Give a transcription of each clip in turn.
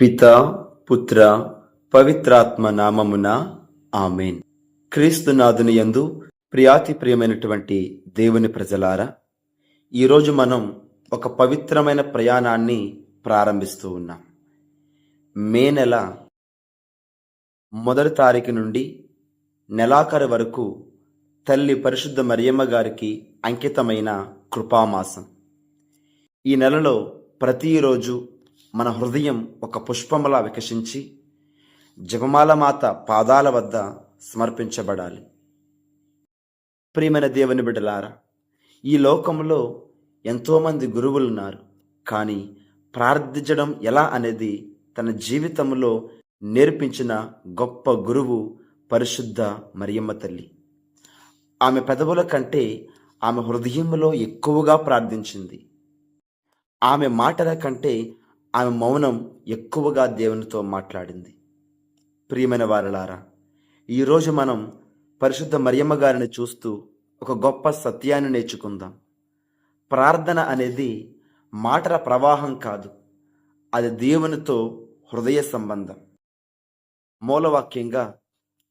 పిత, పుత్ర, పవిత్రాత్మ నామమున ఆమేన్. క్రీస్తునాథుని యందు ప్రియాతి ప్రియమైనటువంటి దేవుని ప్రజలారా, ఈరోజు మనం ఒక పవిత్రమైన ప్రయాణాన్ని ప్రారంభిస్తూ ఉన్నాం. మే నెల 1వ తారీఖు నుండి నెలాఖరు వరకు తల్లి పరిశుద్ధ మరియమ్మ గారికి అంకితమైన కృపామాసం. ఈ నెలలో ప్రతిరోజు మన హృదయం ఒక పుష్పములా వికసించి జపమాల మాత పాదాల వద్ద సమర్పించబడాలి. ప్రియమైన దేవుని బిడ్డలారా, ఈ లోకంలో ఎంతోమంది గురువులున్నారు, కానీ ప్రార్థించడం ఎలా అనేది తన జీవితంలో నేర్పించిన గొప్ప గురువు పరిశుద్ధ మరియమ్మ తల్లి. ఆమె పెదవుల కంటే ఆమె హృదయంలో ఎక్కువగా ప్రార్థించింది. ఆమె మాటల కంటే ఆమె మౌనం ఎక్కువగా దేవునితో మాట్లాడింది. ప్రియమైన వారలారా, ఈరోజు మనం పరిశుద్ధ మరియమ్మ గారిని చూస్తూ ఒక గొప్ప సత్యాన్ని నేర్చుకుందాం. ప్రార్థన అనేది మాటల ప్రవాహం కాదు, అది దేవునితో హృదయ సంబంధం. మూలవాక్యంగా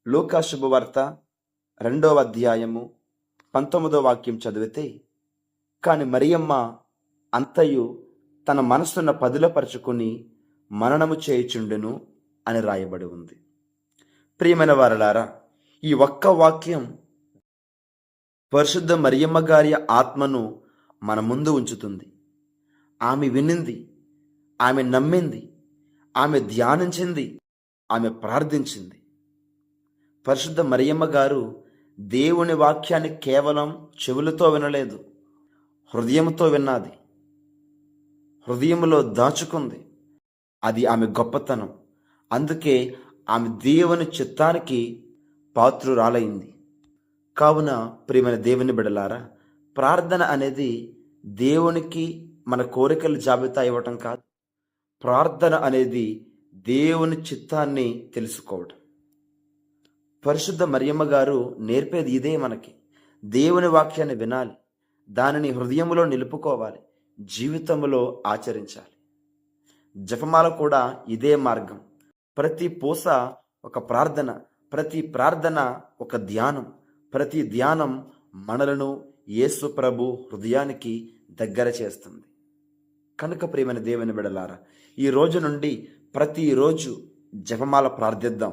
లూకా శుభవార్త 2వ అధ్యాయము 19వ వాక్యం చదివితే, కాని మరియమ్మ అంతయు తన మనస్సున పదిలపరుచుకుని మననము చేయుచుండెను అని రాయబడి ఉంది. ప్రియమైన వారలారా, ఈ ఒక్క వాక్యం పరిశుద్ధ మరియమ్మ గారి ఆత్మను మన ముందు ఉంచుతుంది. ఆమె వినింది, ఆమె నమ్మింది, ఆమె ధ్యానించింది, ఆమె ప్రార్థించింది. పరిశుద్ధ మరియమ్మ గారు దేవుని వాక్యాన్ని కేవలం చెవులతో వినలేదు, హృదయంతో విన్నది, హృదయంలో దాచుకుంది. అది ఆమె గొప్పతనం. అందుకే ఆమె దేవుని చిత్తానికి పాత్రురాలైంది. కావున ప్రియమైన దేవుని బిడలారా, ప్రార్థన అనేది దేవునికి మన కోరికల జాబితా ఇవ్వటం కాదు. ప్రార్థన అనేది దేవుని చిత్తాన్ని తెలుసుకోవటం. పరిశుద్ధ మరియమ్మ గారు నేర్పేది ఇదే మనకి. దేవుని వాక్యాన్ని వినాలి, దానిని హృదయంలో నిలుపుకోవాలి, జీవితంలో ఆచరించాలి. జపమాల కూడా ఇదే మార్గం. ప్రతి పూస ఒక ప్రార్థన, ప్రతి ప్రార్థన ఒక ధ్యానం, ప్రతి ధ్యానం మనలను యేసు ప్రభు హృదయానికి దగ్గర చేస్తుంది. కనుక ప్రియమైన దేవుని బిడలారా, ఈ రోజు నుండి ప్రతిరోజు జపమాల ప్రార్థిద్దాం.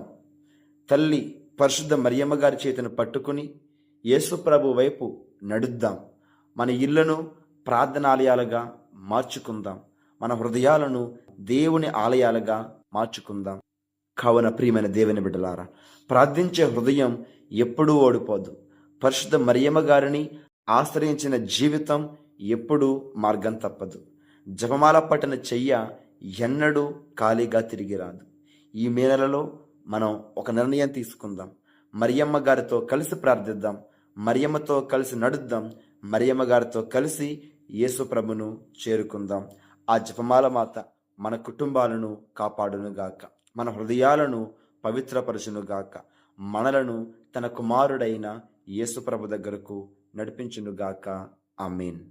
తల్లి పరిశుద్ధ మరియమ్మ గారి చేతిని పట్టుకుని యేసు ప్రభు వైపు నడుద్దాం. మన ఇళ్లను ప్రార్థనాలయాలుగా మార్చుకుందాం, మన హృదయాలను దేవుని ఆలయాలుగా మార్చుకుందాం. కావున ప్రియమైన దేవుని బిడ్డలారా, ప్రార్థించే హృదయం ఎప్పుడూ ఓడిపోదు. పరిశుద్ధ మరియమ్మ గారిని ఆశ్రయించిన జీవితం ఎప్పుడూ మార్గం తప్పదు. జపమాల పట్టిన చెయ్య ఎన్నడూ ఖాళీగా తిరిగి రాదు. ఈ మే నెలలో మనం ఒక నిర్ణయం తీసుకుందాం. మరియమ్మ గారితో కలిసి ప్రార్థిద్దాం, మరియమ్మతో కలిసి నడుద్దాం, మరియమ్మ గారితో కలిసి యేసు ప్రభును చేరుకుందాం. ఆ జపమాల మాత మన కుటుంబాలను కాపాడునుగాక, మన హృదయాలను పవిత్రపరచునుగాక, మనలను తన కుమారుడైన యేసు ప్రభు దగ్గరకు నడిపించునుగాక. ఆమేన్.